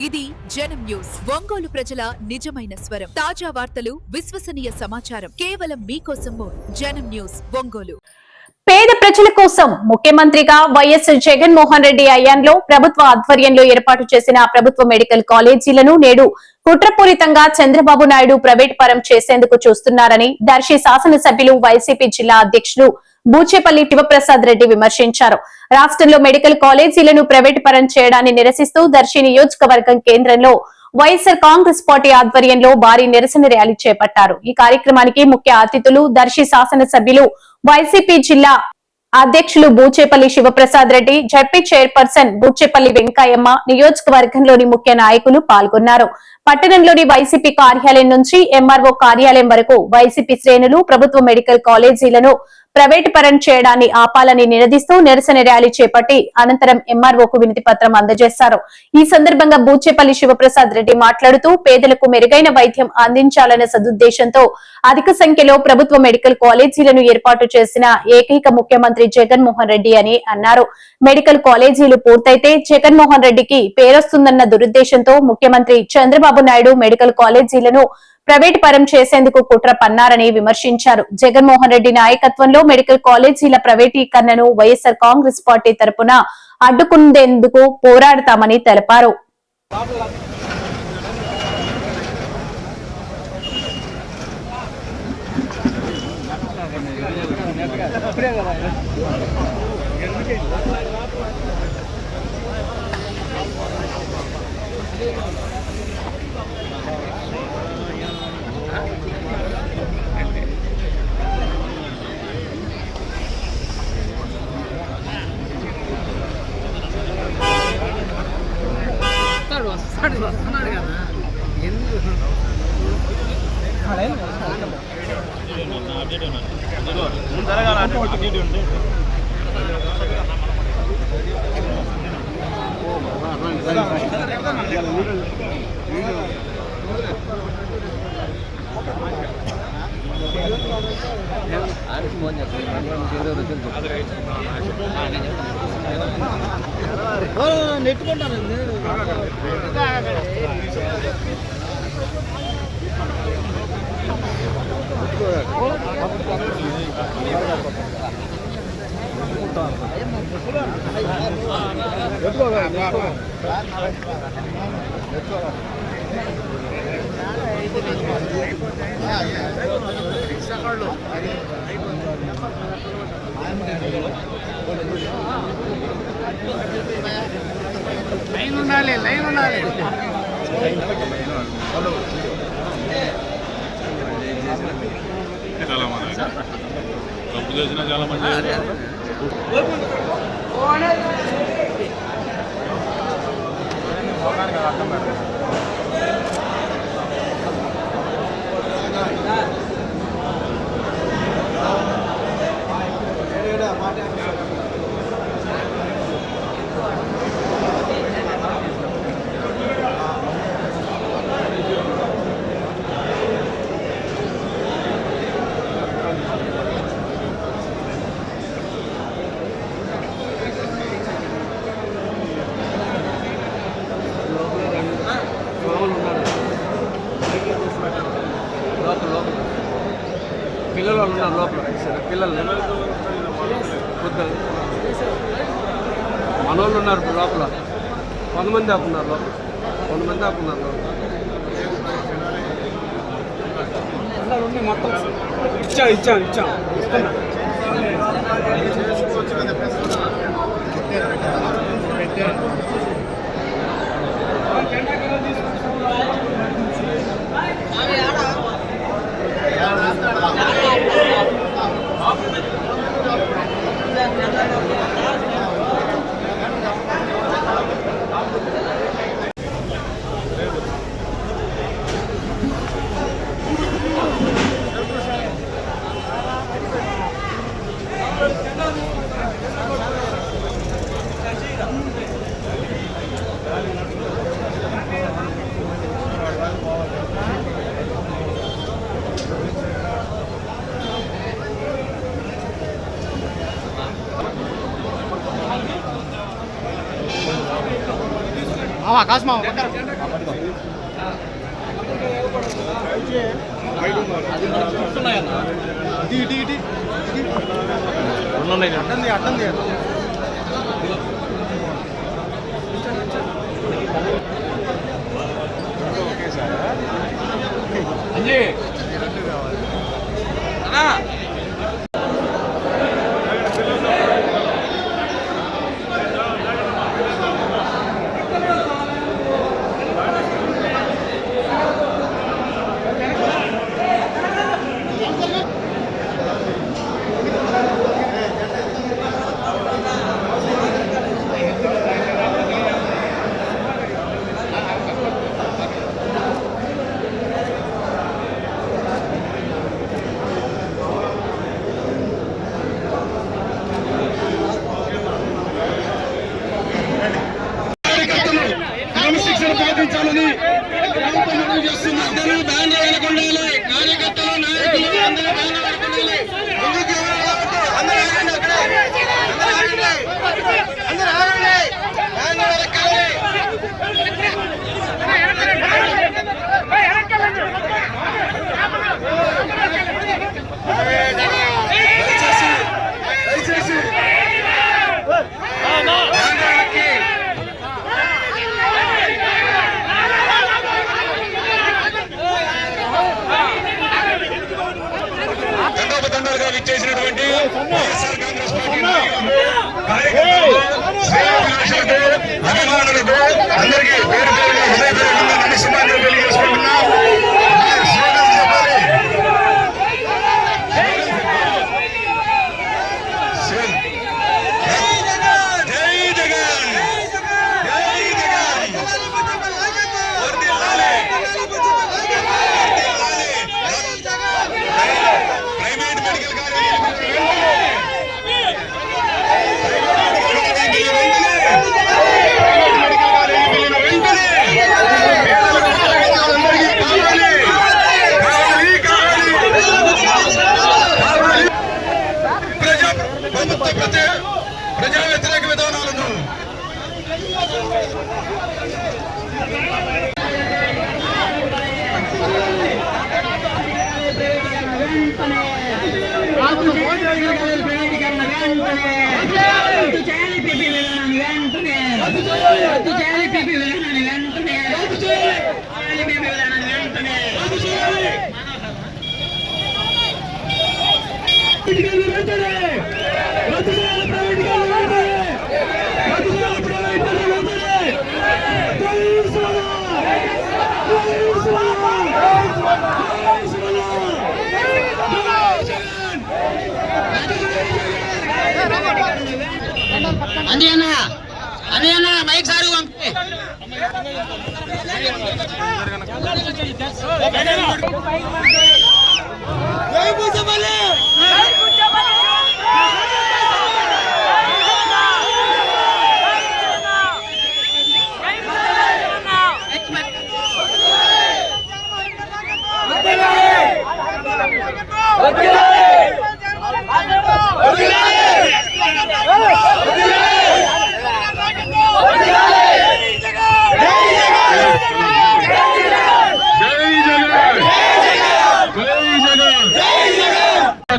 ఇది జనం న్యూస్. ఒంగోలు ప్రజల నిజమైన స్వరం. తాజా వార్తలు, విశ్వసనీయ సమాచారం కేవలం మీకోసం. జనం న్యూస్ ఒంగోలు. పేద ప్రజల కోసం ముఖ్యమంత్రిగా వైఎస్ జగన్మోహన్ రెడ్డి హయాంలో ప్రభుత్వ ఆధ్వర్యంలో ఏర్పాటు చేసిన ప్రభుత్వ మెడికల్ కాలేజీలను నేడు కుట్రపూరితంగా చంద్రబాబు నాయుడు ప్రైవేట్ పరం చేసేందుకు చూస్తున్నారని దర్శి శాసనసభ్యులు వైసీపీ జిల్లా అధ్యక్షులు బూచేపల్లి శివప్రసాద్ రెడ్డి విమర్శించారు. రాష్ట్రంలో మెడికల్ కాలేజీలను ప్రైవేట్ పరం చేయడాన్ని నిరసిస్తూ దర్శి నియోజకవర్గం కేంద్రంలో వైఎస్ఆర్ కాంగ్రెస్ పార్టీ ఆధ్వర్యంలో భారీ నిరసన ర్యాలీ చేపట్టారు. ఈ కార్యక్రమానికి ముఖ్య అతిథులు దర్శి శాసనసభ్యులు వైసీపీ జిల్లా అధ్యక్షులు బూచేపల్లి శివప్రసాద్ రెడ్డి, జడ్పీ చైర్పర్సన్ బూచేపల్లి వెంకయ్యమ్మ, నియోజకవర్గంలోని ముఖ్య నాయకులు పాల్గొన్నారు. పట్టణంలోని వైసీపీ కార్యాలయం నుంచి ఎంఆర్ఓ కార్యాలయం వరకు వైసీపీ శ్రేణులు ప్రభుత్వ మెడికల్ కాలేజీలను ప్రైవేట్ పరం చేయడాన్ని ఆపాలని నినదిస్తూ నిరసన ర్యాలీ చేపట్టి అనంతరం ఎంఆర్ఓకు వినతి పత్రం అందజేశారు. ఈ సందర్భంగా బూచేపల్లి శివప్రసాద్ రెడ్డి మాట్లాడుతూ పేదలకు మెరుగైన వైద్యం అందించాలనే సదుద్దేశంతో అధిక సంఖ్యలో ప్రభుత్వ మెడికల్ కాలేజీలను ఏర్పాటు చేసిన ఏకైక ముఖ్యమంత్రి జగన్మోహన్ రెడ్డి అని అన్నారు. మెడికల్ కాలేజీలు పూర్తయితే జగన్మోహన్ రెడ్డికి పేరొస్తుందన్న దురుద్దేశంతో ముఖ్యమంత్రి చంద్రబాబు నాయుడు మెడికల్ కాలేజీలను ప్రైవేట్ పరం చేసేందుకు కుట్ర పన్నారని విమర్శించారు. జగన్మోహన్ రెడ్డి నాయకత్వంలో మెడికల్ కాలేజీల ప్రైవేటీకరణను వైఎస్ఆర్ కాంగ్రెస్ పార్టీ తరపున అడ్డుకునేందుకు పోరాడతామని తెలిపారు. నెట్టుకుంటానండి. లైన్ ఉండాలి, లైన్ ఉండాలి. చాలా మంది తప్పు చేసిన చాలా మంది పిల్లలు ఉన్నారు లోపల. పిల్లలు మనోళ్ళు ఉన్నారు లోపల. 100 మంది ఆపున్నారు లోపల. 100 మంది ఆపున్నారు లోపల. మొత్తం ఇచ్చాం ఇస్తున్నా. కాస్మామ అడ్డంది క్రమశిక్షణ పాటించాలని చేస్తున్నారు. బ్యాన్ వెనకుండాలి, కార్యకర్తలు నాయకులు అందరూ బ్యాన్ వెనకుండాలి. తండోపతండాలుగా విచ్చేసినటువంటి వైఎస్ఆర్ కాంగ్రెస్ పార్టీ అభిమానులకు అందరికీ పేరు పేరుగా హృదయపూర్వకంగా నమస్కారాలు తెలియజేసుకుంటున్నాం. ప్రజా వ్యతిరేక విధానాలను అన్నా మైక్ సారు పంపి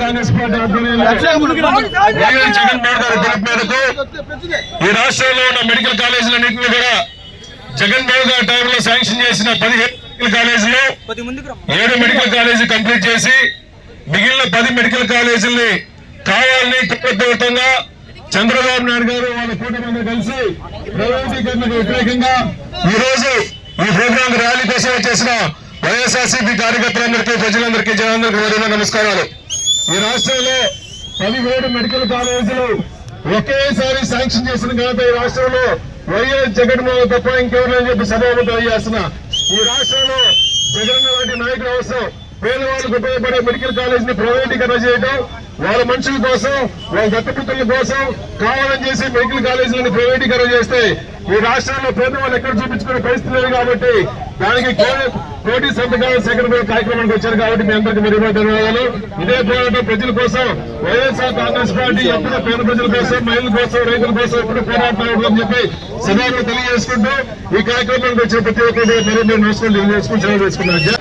కాంగ్రెస్ పార్టీ ఆధ్వర్యంలో వైఎస్ జగన్ గారి పిలుపు మేరకు ఈ రాష్ట్రంలో ఉన్న మెడికల్ కాలేజీలన్నింటినీ కూడా జగన్ గారి టైంలో శాంక్షన్ చేసిన 17 మెడికల్ కాలేజీలో 7 మెడికల్ కాలేజీ కంప్లీట్ చేసి మిగిలిన 10 మెడికల్ కాలేజీల్ని కావాలని ప్రభుత్వంగా చంద్రబాబు నాయుడు గారు వాళ్ళ కూటమి కలిసి ప్రైవేటీకరణకు వ్యతిరేకంగా ఈ రోజు ఈ ప్రోగ్రాం ర్యాలీ కోసం వచ్చేసిన వైఎస్ఆర్సీపీ కార్యకర్తలందరికీ ప్రజలందరికీ జనాలందరికీ వేరే నమస్కారాలు. ఈ రాష్ట్రంలో 17 మెడికల్ కాలేజీలు ఒకేసారి శాంక్షన్ చేసిన ఘనత ఈ రాష్ట్రంలో వైఎస్ జగన్మోహన్ తప్ప ఇంకెవరని చెప్పి సభాముఖం తెలియజేస్తున్నా. ఈ రాష్ట్రంలో జగన్ లాంటి నాయకులు అవసరం. పేదవాళ్ళకు ఉపయోగపడే మెడికల్ కాలేజ్ ని ప్రైవేటీకరణ చేయడం, వాళ్ళ మనుషుల కోసం, వాళ్ళ దత్తపుత్రుల కోసం కావాలని చేసి మెడికల్ కాలేజీలను ప్రైవేటీకరణ చేస్తే ఈ రాష్ట్రంలో పేదవాళ్ళు ఎక్కడ చూపించుకునే పరిస్థితి లేదు. కాబట్టి దానికి కోటి సంతకాల సేకరణ కార్యక్రమానికి వచ్చారు కాబట్టి మీ అందరికీ మరి ధన్యవాదాలు. ఇదే పోరాటం ప్రజల కోసం వైఎస్ఆర్ కాంగ్రెస్ పార్టీ ఎప్పుడు పేద ప్రజల కోసం, మహిళల కోసం, రైతుల కోసం ఎప్పుడు పోరాడుతున్నారని చెప్పి సభలో తెలియజేసుకుంటూ ఈ కార్యక్రమానికి వచ్చిన ప్రతి ఒక్కరు మరి నమస్కారం తెలియజేసుకుని సెలవు చేసుకున్నారు.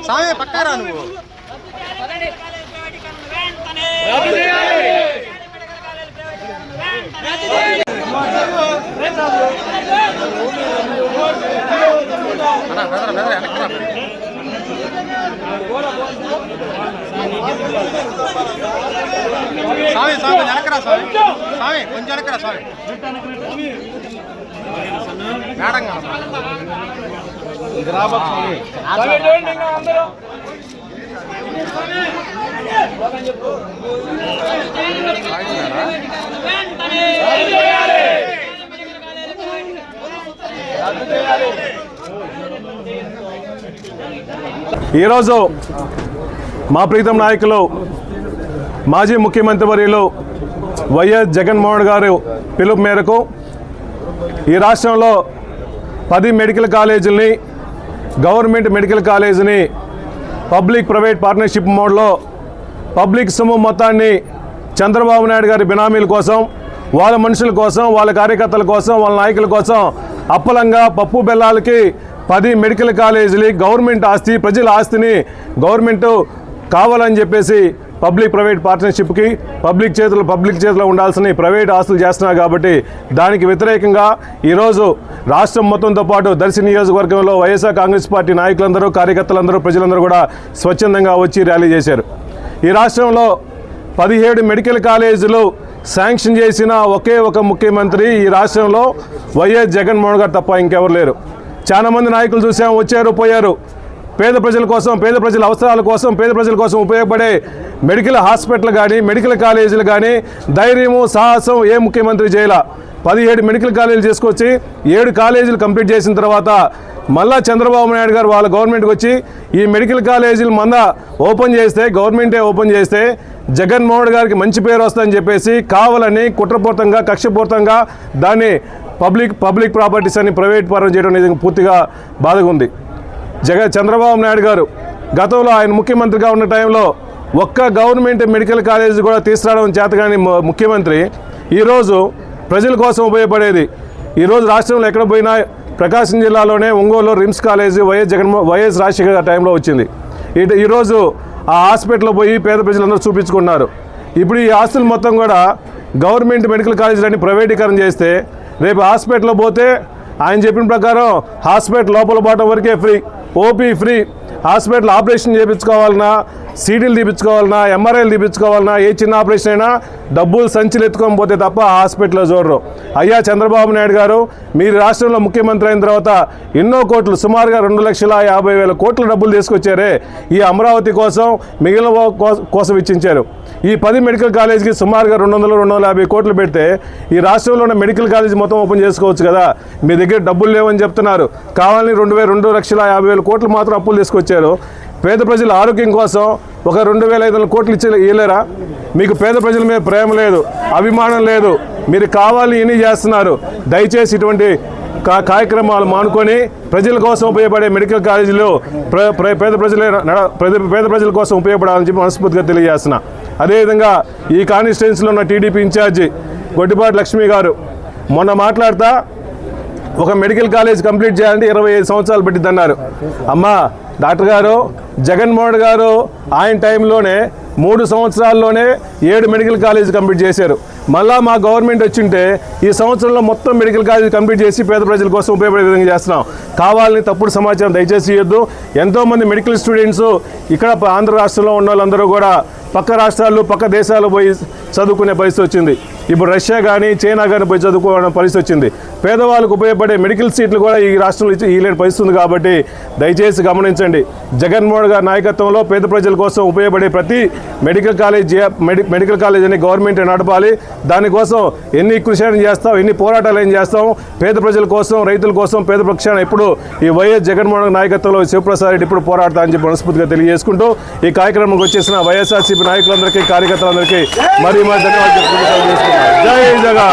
సామే పక్కరా నువ్వు స్వామి స్వామి వెనకరా స్వామి స్వామి కొంచెం వెనకరా స్వామి మేడం ఈరోజు మా ప్రీతం నాయకులు మాజీ ముఖ్యమంత్రి వర్యులు వైఎస్ జగన్మోహన్ గారు పిలుపు మేరకు ఈ రాష్ట్రంలో 10 మెడికల్ కాలేజీలని, గవర్నమెంట్ మెడికల్ కాలేజీని పబ్లిక్ ప్రైవేట్ పార్ట్నర్షిప్ మోడ్లో పబ్లిక్ సొమ్ము మొత్తాన్ని చంద్రబాబు నాయుడు గారి బినామీల కోసం, వాళ్ళ మనుషుల కోసం, వాళ్ళ కార్యకర్తల కోసం, వాళ్ళ నాయకుల కోసం అప్పలంగా పప్పు బెల్లాలకి 10 మెడికల్ కాలేజీలు గవర్నమెంట్ ఆస్తి, ప్రజల ఆస్తిని గవర్నమెంట్ కావాలని చెప్పేసి పబ్లిక్ ప్రైవేట్ పార్ట్నర్షిప్కి పబ్లిక్ చేతిలో ఉండాల్సిన ప్రైవేట్ ఆస్తులు చేస్తున్నారు. కాబట్టి దానికి వ్యతిరేకంగా ఈరోజు రాష్ట్రం మొత్తంతో పాటు దర్శి నియోజకవర్గంలో వైఎస్ఆర్ కాంగ్రెస్ పార్టీ నాయకులందరూ, కార్యకర్తలందరూ, ప్రజలందరూ కూడా స్వచ్ఛందంగా వచ్చి ర్యాలీ చేశారు. ఈ రాష్ట్రంలో 17 మెడికల్ కాలేజీలు శాంక్షన్ చేసిన ఒకే ఒక ముఖ్యమంత్రి ఈ రాష్ట్రంలో వైఎస్ జగన్మోహన్ గారు తప్ప ఇంకెవరు లేరు. చాలామంది నాయకులు చూసాం, వచ్చారు, పోయారు. పేద ప్రజల కోసం, పేద ప్రజల అవసరాల కోసం, పేద ప్రజల కోసం ఉపయోగపడే మెడికల్ హాస్పిటల్ కానీ, మెడికల్ కాలేజీలు కానీ ధైర్యము, సాహసం ఏ ముఖ్యమంత్రి చేయాల. 17 మెడికల్ కాలేజీలు తీసుకొచ్చి 7 కాలేజీలు కంప్లీట్ చేసిన తర్వాత మళ్ళా చంద్రబాబు నాయుడు గారు వాళ్ళ గవర్నమెంట్కి వచ్చి ఈ మెడికల్ కాలేజీలు ఓపెన్ చేస్తే, గవర్నమెంటే ఓపెన్ చేస్తే జగన్మోహన్ గారికి మంచి పేరు వస్తుందని చెప్పేసి కావాలని కుట్రపూరితంగా, కక్షపూరితంగా దాన్ని పబ్లిక్ ప్రాపర్టీస్ అని ప్రైవేట్ పరం చేయడం అనేది పూర్తిగా బాధగా ఉంది. చంద్రబాబు నాయుడు గారు గతంలో ఆయన ముఖ్యమంత్రిగా ఉన్న టైంలో ఒక్క గవర్నమెంట్ మెడికల్ కాలేజీ కూడా తీసుకురావడం చేతగాని ముఖ్యమంత్రి ఈరోజు ప్రజల కోసం ఉపయోగపడేది. ఈరోజు రాష్ట్రంలో ఎక్కడ పోయినా ప్రకాశం జిల్లాలోనే Ongole RIMS college YS Rajasekhar గారి టైంలో వచ్చింది. ఈరోజు ఆ హాస్పిటల్లో పోయి పేద ప్రజలందరూ చూపించుకున్నారు. ఇప్పుడు ఈ ఆస్తులు మొత్తం కూడా గవర్నమెంట్ మెడికల్ కాలేజీలన్నీ ప్రైవేటీకరణ చేస్తే రేపు హాస్పిటల్లో పోతే ఆయన చెప్పిన ప్రకారం హాస్పిటల్ లోపల పోవడం వరకే free, OP free. Hospital operation చేయించుకోవాలన్నా, సీడీలు తీపించుకోవాలన్నా, ఎంఆర్ఐలు తీపించుకోవాలన్నా, ఏ చిన్న ఆపరేషన్ అయినా డబ్బులు సంచులు ఎత్తుకొని పోతే తప్ప హాస్పిటల్లో చూడరు. అయ్యా చంద్రబాబు నాయుడు గారు, మీరు రాష్ట్రంలో ముఖ్యమంత్రి అయిన తర్వాత ఎన్నో కోట్లు, సుమారుగా 2,50,000 కోట్ల డబ్బులు తీసుకొచ్చారే ఈ అమరావతి కోసం, మిగిలిన కోసం ఇచ్చించారు. ఈ 10 మెడికల్ కాలేజీకి సుమారుగా 200-250 కోట్లు పెడితే ఈ రాష్ట్రంలో ఉన్న మెడికల్ కాలేజీ మొత్తం ఓపెన్ చేసుకోవచ్చు కదా. మీ దగ్గర డబ్బులు లేవని చెప్తున్నారు. కావాలని 2,50,000 కోట్లు మాత్రం అప్పులు తీసుకొచ్చారు. పేద ప్రజల ఆరోగ్యం కోసం ఒక 2,500 కోట్లు ఇవ్వలేరా? మీకు పేద ప్రజల మీద ప్రేమ లేదు, అభిమానం లేదు, మీరు కావాలి ఇన్ని చేస్తున్నారు. దయచేసి ఇటువంటి కార్యక్రమాలు మానుకొని ప్రజల కోసం ఉపయోగపడే మెడికల్ కాలేజీలు పేద ప్రజల కోసం ఉపయోగపడాలని చెప్పి మనస్ఫూర్తిగా తెలియజేస్తున్నా. అదేవిధంగా ఈ కాన్స్టిట్యున్సీలో ఉన్న టీడీపీ ఇన్ఛార్జి గొడ్డిపాటి లక్ష్మి గారు మొన్న మాట్లాడుతూ ఒక మెడికల్ కాలేజ్ కంప్లీట్ చేయాలంటే 25 సంవత్సరాలు పట్టిద్దన్నారు. అమ్మా డాక్టర్ గారు, జగన్మోహన్ గారు ఆయన టైంలోనే 3 సంవత్సరాల్లోనే 7 మెడికల్ కాలేజీ కంప్లీట్ చేశారు. మళ్ళా మా గవర్నమెంట్ వచ్చింటే ఈ సంవత్సరంలో మొత్తం మెడికల్ కాలేజీ కంప్లీట్ చేసి పేద ప్రజల కోసం ఉపయోగపడే విధంగా చేస్తున్నాం. కావాలని తప్పుడు సమాచారం దయచేసి ఇవ్వద్దు. ఎంతోమంది మెడికల్ స్టూడెంట్స్ ఇక్కడ ఆంధ్ర రాష్ట్రంలో ఉన్న వాళ్ళందరూ కూడా పక్క రాష్ట్రాలు పక్క దేశాలు పోయి చదువుకునే పరిస్థితి వచ్చింది. ఇప్పుడు రష్యా కానీ చైనా కానీ పోయి చదువుకోవడం పరిస్థితి వచ్చింది. పేదవాళ్ళకు ఉపయోగపడే మెడికల్ సీట్లు కూడా ఈ రాష్ట్రంలో ఇవ్వలేని పరిస్థితి ఉంది. కాబట్టి దయచేసి గమనించండి, జగన్మోహన్ గారి నాయకత్వంలో పేద ప్రజల కోసం ఉపయోగపడే ప్రతి మెడికల్ కాలేజ్ అని గవర్నమెంట్ నడపాలి. దానికోసం ఎన్ని కృషి చేస్తాం, ఎన్ని పోరాటాలు ఏం చేస్తాం, పేద ప్రజల కోసం, రైతుల కోసం, పేద పక్షాన ఎప్పుడు ఈ వైఎస్ జగన్మోహన్ నాయకత్వంలో శివప్రసాద్ రెడ్డి ఇప్పుడు పోరాడతా అని చెప్పి మనస్ఫూర్తిగా తెలియజేసుకుంటూ ఈ కార్యక్రమంకి వచ్చేసిన వైఎస్ఆర్సీపీ నాయకులందరికీ, కార్యకర్తలందరికీ మరీ ధన్యవాదాలు. జై జగన్.